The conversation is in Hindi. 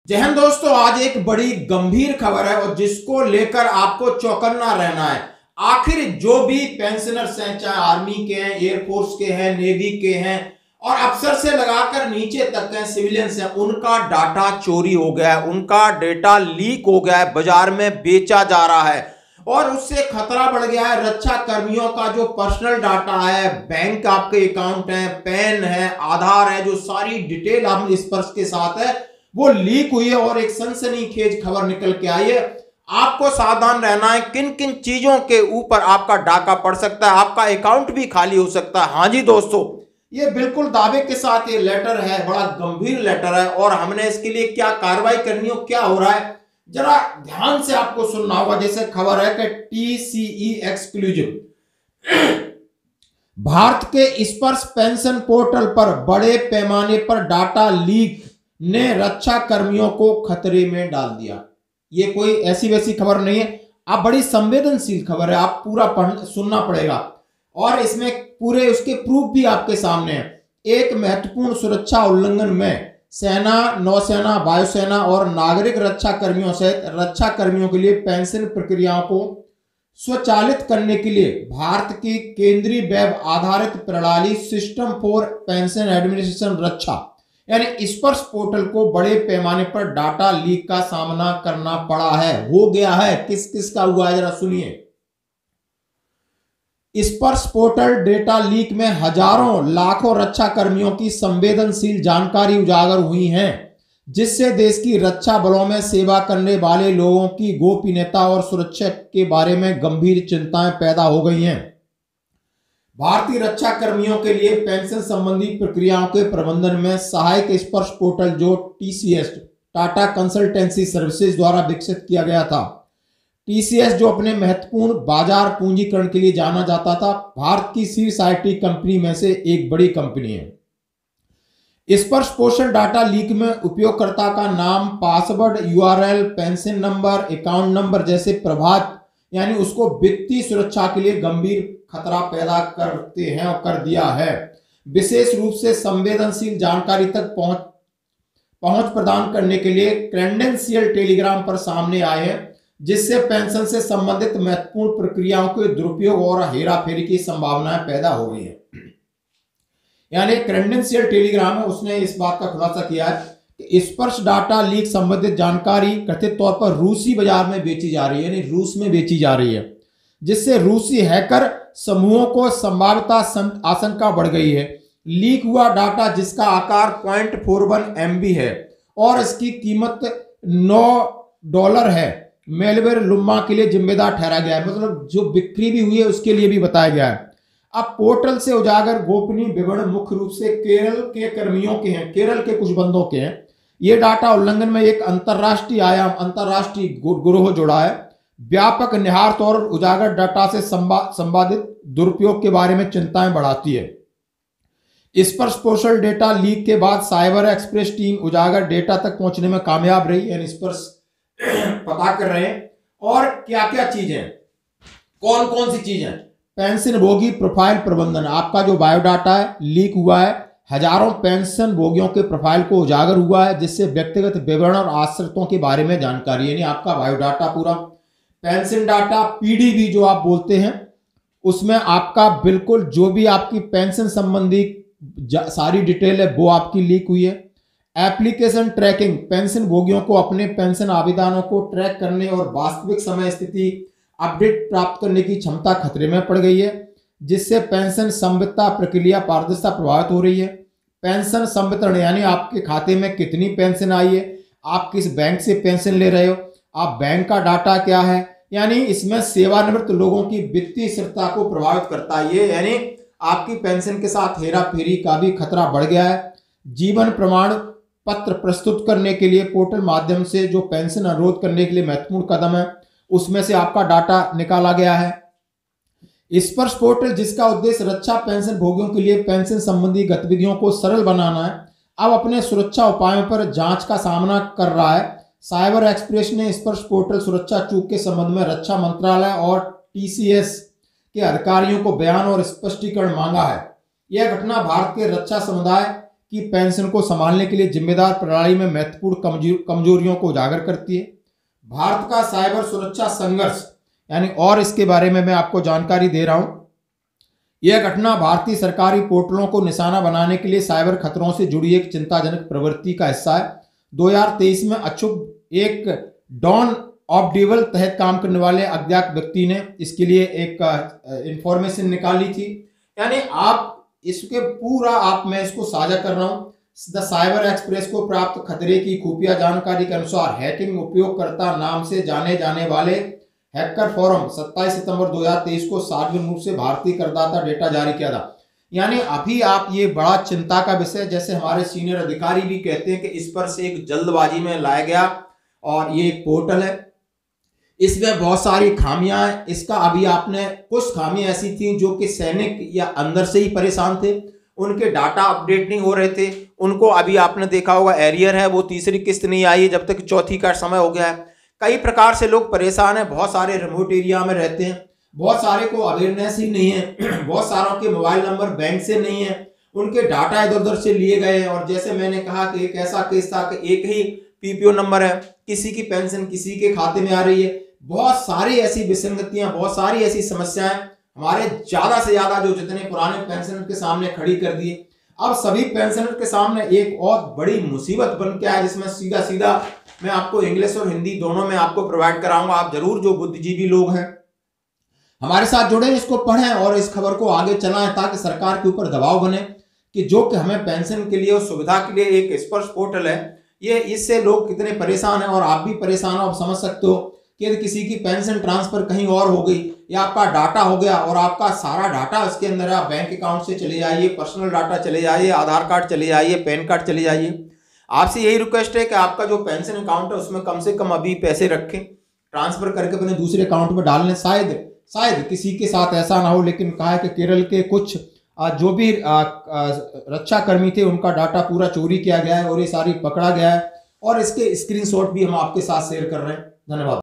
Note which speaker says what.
Speaker 1: जय हिंद दोस्तों, आज एक बड़ी गंभीर खबर है और जिसको लेकर आपको चौकन्ना रहना है। आखिर जो भी पेंशनर्स हैं, चाहे आर्मी के हैं, एयरफोर्स के हैं, नेवी के हैं और अफसर से लगाकर नीचे तक के सिविलियंस हैं, उनका डाटा चोरी हो गया है, उनका डेटा लीक हो गया है, बाजार में बेचा जा रहा है और उससे खतरा बढ़ गया है। रक्षा कर्मियों का जो पर्सनल डाटा है, बैंक आपके अकाउंट है, पैन है, आधार है, जो सारी डिटेल हम स्पर्श के साथ है वो लीक हुई है और एक सनसनीखेज खबर निकल के आई है। आपको सावधान रहना है, किन किन चीजों के ऊपर आपका डाटा पड़ सकता है, आपका अकाउंट भी खाली हो सकता है। हाँ जी दोस्तों, ये बिल्कुल दावे के साथ ये लेटर है, बड़ा गंभीर लेटर है और हमने इसके लिए क्या कार्रवाई करनी हो, क्या हो रहा है, जरा ध्यान से आपको सुनना होगा। जैसे खबर है कि टीसीई एक्सक्लूसिव भारत के स्पर्श पेंशन पोर्टल पर बड़े पैमाने पर डाटा लीक ने रक्षा कर्मियों को खतरे में डाल दिया। ये कोई ऐसी वैसी खबर नहीं है, आप बड़ी संवेदनशील खबर है, आप पूरा सुनना पड़ेगा और इसमें पूरे उसके प्रूफ भी आपके सामने है। एक महत्वपूर्ण सुरक्षा उल्लंघन में सेना, नौसेना, वायुसेना और नागरिक रक्षा कर्मियों सहित रक्षा कर्मियों के लिए पेंशन प्रक्रियाओं को स्वचालित करने के लिए भारत की केंद्रीय वेब आधारित प्रणाली सिस्टम फॉर पेंशन एडमिनिस्ट्रेशन रक्षा यानी स्पर्श पोर्टल को बड़े पैमाने पर डाटा लीक का सामना करना पड़ा है। हो गया है, किस किस का हुआ है जरा सुनिए। स्पर्श पोर्टल डेटा लीक में हजारों लाखों रक्षा कर्मियों की संवेदनशील जानकारी उजागर हुई है, जिससे देश की रक्षा बलों में सेवा करने वाले लोगों की गोपनीयता और सुरक्षा के बारे में गंभीर चिंताएं पैदा हो गई हैं। भारतीय रक्षा कर्मियों के लिए पेंशन संबंधी प्रक्रियाओं के प्रबंधन में सहायक स्पर्श पोर्टल जो टीसीएस टाटा कंसल्टेंसी सर्विसेज द्वारा विकसित किया गया था। टीसीएस जो अपने महत्वपूर्ण बाजार पूंजीकरण के लिए जाना जाता था, भारत की शीर्ष आईटी कंपनी में से एक बड़ी कंपनी है। स्पर्श पोर्टल डाटा लीक में उपयोगकर्ता का नाम, password, URL, pension number, account number जैसे प्रभात यानी उसको वित्तीय सुरक्षा के लिए गंभीर खतरा पैदा करते हैं और कर दिया है। विशेष रूप से संवेदनशील जानकारी तक पहुंच प्रदान करने के लिए क्रेडेंशियल टेलीग्राम पर सामने आए हैं, जिससे पेंशन से संबंधित महत्वपूर्ण प्रक्रियाओं के दुरुपयोग और हेराफेरी की संभावनाएं पैदा हो गई है। यानी क्रेडेंशियल टेलीग्राम है, उसने इस बात का खुलासा किया है कि स्पर्श डाटा लीक संबंधित जानकारी कथित तौर पर रूसी बाजार में बेची जा रही है, यानी रूस में बेची जा रही है, जिससे रूसी हैकर समूहों को संभाव्यता आशंका बढ़ गई है। लीक हुआ डाटा, जिसका आकार 0.41 MB है और इसकी कीमत $9 है, मेलवेयर लुम्मा के लिए जिम्मेदार ठहरा गया है। मतलब जो बिक्री भी हुई है उसके लिए भी बताया गया है। अब पोर्टल से उजागर गोपनीय विवरण मुख्य रूप से केरल के कर्मियों के हैं, केरल के कुछ बंदों के हैं। ये डाटा उल्लंघन में एक अंतरराष्ट्रीय आयाम, अंतरराष्ट्रीय गिरोह जुड़ा है। व्यापक निहितार्थ और उजागर डाटा से संबंधित दुरुपयोग के बारे में चिंताएं बढ़ाती है। स्पर्श पोर्टल डेटा लीक के बाद साइबर एक्सप्रेस टीम उजागर डेटा तक पहुंचने में कामयाब रही, यानी स्पर्श पता कर रहे हैं। और क्या क्या चीजें, कौन कौन सी चीजें, पेंशन भोगी प्रोफाइल प्रबंधन, आपका जो बायोडाटा है लीक हुआ है, हजारों पेंशन भोगियों के प्रोफाइल को उजागर हुआ है, जिससे व्यक्तिगत विवरण और आश्रितों के बारे में जानकारी, यानी आपका बायोडाटा पूरा, पेंशन डाटा पीडीबी जो आप बोलते हैं, उसमें आपका बिल्कुल जो भी आपकी पेंशन संबंधी सारी डिटेल है वो आपकी लीक हुई है। एप्लीकेशन ट्रैकिंग, पेंशन भोगियों को अपने पेंशन आवेदनों को ट्रैक करने और वास्तविक समय स्थिति अपडेट प्राप्त करने की क्षमता खतरे में पड़ गई है, जिससे पेंशन संवितरण प्रक्रिया पारदर्शिता प्रभावित हो रही है। पेंशन संवितरण यानी आपके खाते में कितनी पेंशन आई है, आप किस बैंक से पेंशन ले रहे हो, आप बैंक का डाटा क्या है, यानी इसमें सेवानिवृत्त लोगों की वित्तीय स्थिरता को प्रभावित करता है ये, यानी आपकी पेंशन के साथ हेरा फेरी का भी खतरा बढ़ गया है। जीवन प्रमाण पत्र प्रस्तुत करने के लिए पोर्टल माध्यम से जो पेंशन अनुरोध करने के लिए महत्वपूर्ण कदम है, उसमें से आपका डाटा निकाला गया है। स्पर्श पोर्टल, जिसका उद्देश्य रक्षा पेंशन भोगियों के लिए पेंशन संबंधी गतिविधियों को सरल बनाना है, अब अपने सुरक्षा उपायों पर जांच का सामना कर रहा है। साइबर एक्सप्रेस ने स्पर्श पोर्टल सुरक्षा चूक के संबंध में रक्षा मंत्रालय और टीसीएस के अधिकारियों को बयान और स्पष्टीकरण मांगा है। यह घटना भारत के रक्षा समुदाय की पेंशन को संभालने के लिए जिम्मेदार प्रणाली में महत्वपूर्ण कमजोरियों को उजागर करती है। भारत का साइबर सुरक्षा संघर्ष यानी, और इसके बारे में मैं आपको जानकारी दे रहा हूं। यह घटना भारतीय सरकारी पोर्टलों को निशाना बनाने के लिए साइबर खतरों से जुड़ी एक चिंताजनक प्रवृत्ति का हिस्सा है। 2023 में अचूक एक डॉन ऑफ डेवल तहत काम करने वाले अज्ञात व्यक्ति ने इसके लिए एक इंफॉर्मेशन निकाली थी। यानी आप इसके पूरा मैं इसको साझा कर रहा हूं। द साइबर एक्सप्रेस को प्राप्त खतरे की खुफिया जानकारी के अनुसार हैकिंग उपयोगकर्ता नाम से जाने जाने वाले हैकर फोरम 27 सितंबर 2023 को सार्वजनिक रूप से भारतीय करदाता डेटा जारी किया था। यानी अभी आप ये बड़ा चिंता का विषय, जैसे हमारे सीनियर अधिकारी भी कहते हैं कि इस पर से एक जल्दबाजी में लाया गया और ये एक पोर्टल है, इसमें बहुत सारी खामियां हैं। इसका अभी आपने कुछ खामियां ऐसी थी जो कि सैनिक या अंदर से ही परेशान थे, उनके डाटा अपडेट नहीं हो रहे थे, उनको अभी आपने देखा होगा एरियर है, वो तीसरी किस्त नहीं आई है जब तक चौथी का समय हो गया है। कई प्रकार से लोग परेशान हैं, बहुत सारे रिमोट एरिया में रहते हैं, बहुत सारे को अवेयरनेस ही नहीं है, बहुत सारों के मोबाइल नंबर बैंक से नहीं है, उनके डाटा इधर उधर से लिए गए हैं। और जैसे मैंने कहा कि एक ऐसा केस था कि एक ही पीपीओ नंबर है, किसी की पेंशन किसी के खाते में आ रही है। बहुत सारी ऐसी विसंगतियां, बहुत सारी ऐसी समस्याएं हमारे ज्यादा से ज्यादा जो जितने पुराने पेंशनर के सामने खड़ी कर दिए। अब सभी पेंशनर के सामने एक और बड़ी मुसीबत बन के आया, जिसमें सीधा सीधा मैं आपको इंग्लिश और हिंदी दोनों में आपको प्रोवाइड कराऊंगा। आप जरूर जो बुद्धिजीवी लोग हैं हमारे साथ जुड़े, इसको पढ़ें और इस खबर को आगे चलाएं, ताकि सरकार के ऊपर दबाव बने कि जो कि हमें पेंशन के लिए और सुविधा के लिए एक स्पर्श पोर्टल है, ये इससे लोग कितने परेशान हैं। और आप भी परेशान हो, आप समझ सकते हो कि यदि किसी की पेंशन ट्रांसफर कहीं और हो गई या आपका डाटा हो गया और आपका सारा डाटा उसके अंदर है, आप बैंक अकाउंट से चले जाइए, पर्सनल डाटा चले जाइए, आधार कार्ड चले जाइए, पैन कार्ड चले जाइए। आपसे यही रिक्वेस्ट है कि आपका जो पेंशन अकाउंट है उसमें कम से कम अभी पैसे रखें, ट्रांसफर करके अपने दूसरे अकाउंट में डाल लें। शायद किसी के साथ ऐसा ना हो, लेकिन कहा है कि केरल के कुछ जो भी रक्षा कर्मी थे उनका डाटा पूरा चोरी किया गया है और ये सारी पकड़ा गया है, और इसके स्क्रीनशॉट भी हम आपके साथ शेयर कर रहे हैं। धन्यवाद।